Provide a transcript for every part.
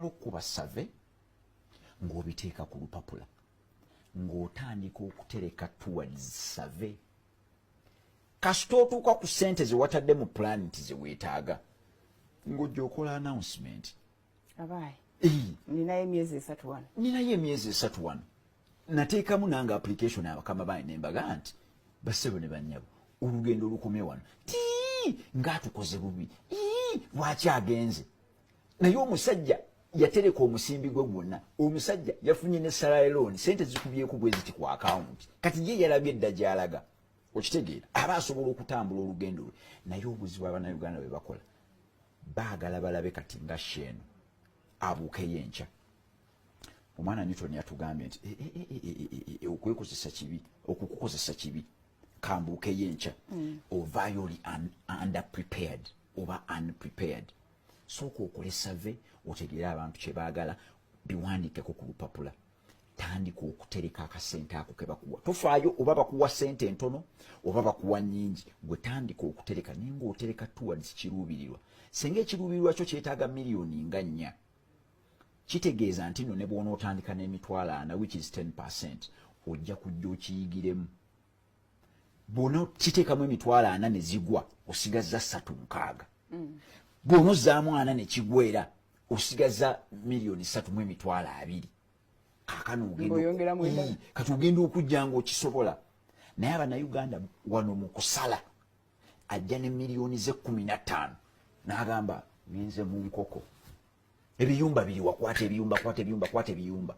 bw'omala okuba save ng'obiteeka ku lupapula ng'otandika okutereka towards save kasita otuuka ku ssente ze watadde mu plan nti ze weetaaga ng'ojja okola announcement abaye ninayo emyezi esatu wano nateekamu nange application abakama bayi nembaga nti bassebo ne bannyabo olugendo olukomye wano ng'atukoze bubi lwaki agenze naye omusajja yatereka omusimbi gwe gwonna omusajja yafunye ne salary loan sente zikubyeko bwe ziti ku akawunti kati ye yalabye edda gy'alaga okitegeera aba asobola okutambula olugendo lwe naye obuzibu abannayuganda bwe bakola baagala balabe kati nga sheeno abuukeyo enkya omwana Newton yatugambye nti okwekozesa kibi okukukozesa kibi kambuukeyo enkya ovaayo oli underprepared oba unprepared sooka okole save otegeere abantu kye baagala biwandiikeko ku lupapula tandika okutereka akasente ako ke bakuwa tofaayo oba bakuwa sente entono oba bakuwa nnyingi gwe tandika okutereka naye ng'otereka towards kiruubirirwa singa ekiruubirirwa kyo kyetaaga miliyoni nga 4 kitegeeza nti nno ne bw'onootandika n'emitwalo 4 which is 10% ojja kujja okiyigiremu bw'onookiteekamu emitwalo 4 ne zigwa osigazza 3.6 bw'onozzaamu 4 ne kigwera osigazza miliyoni 3.2 kaakano kati ogenda okujja ng'okisobola naye abannayuganda wano mu kusala ajja ne miliyoni ze 15 n'agamba ngenze mu nkoko ebiyumba biri wakwata ebiyumba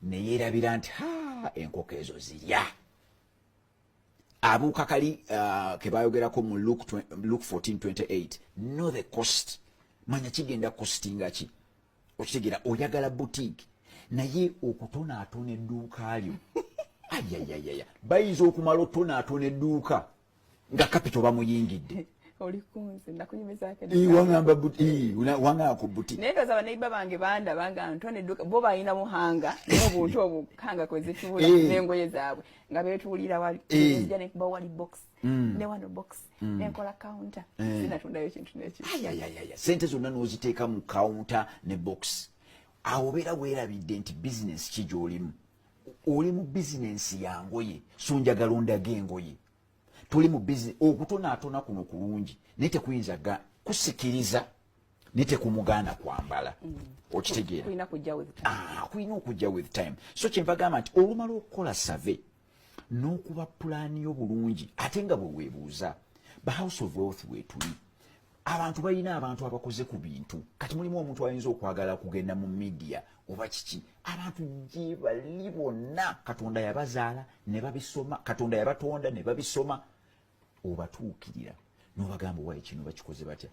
ne yeerabira nti enkoko ezo zirya abuuka kali ke bayogerako mu Luke 14:28 know the cost manya kigenda costinga ki okitegeera oyagala boutique naye okutonaatona edduuka lyo ayayayaya bayinza okumala otonaatona edduuka nga kapito bamuyingidde olikunze nakunyumizaako wangamba ku buti naye ndoza banaiba bange bandaba nga ntone edduuka bo balina muhanga n'obuntu obuhanga kwezituula n'engoye zaabwe nga beetuulira wali nzija nekuba wali box ne wano box nenkola counter sinatundayo kintu n'ekiri ayayayaya sente zonna n'oziteeka mu counter ne box awo obeera weerabidde nti business ki gy'olimu oli mu bizinensi ya ngoye so njagala ondaga engoye tuli mu business okutonaatona kuno kulungi naye tekuyinza kusikiriza naye tekumugaana kwambala okitegeera kulina okujja with time so kyenvagamba nti olumala okukola save n'okuba pulaani yo bulungi ate nga bwe weebuuza ba house of wealth weetuli abantu balina abantu abakoze ku bintu kati mulimu omuntu ayinza okwagala kugenda mu media oba kiki abantu gye bali bonna katonda yabazaala ne babisoma katonda yabatonda ne babisoma obatuukirira n'obagamba wayi kino bakikoze batya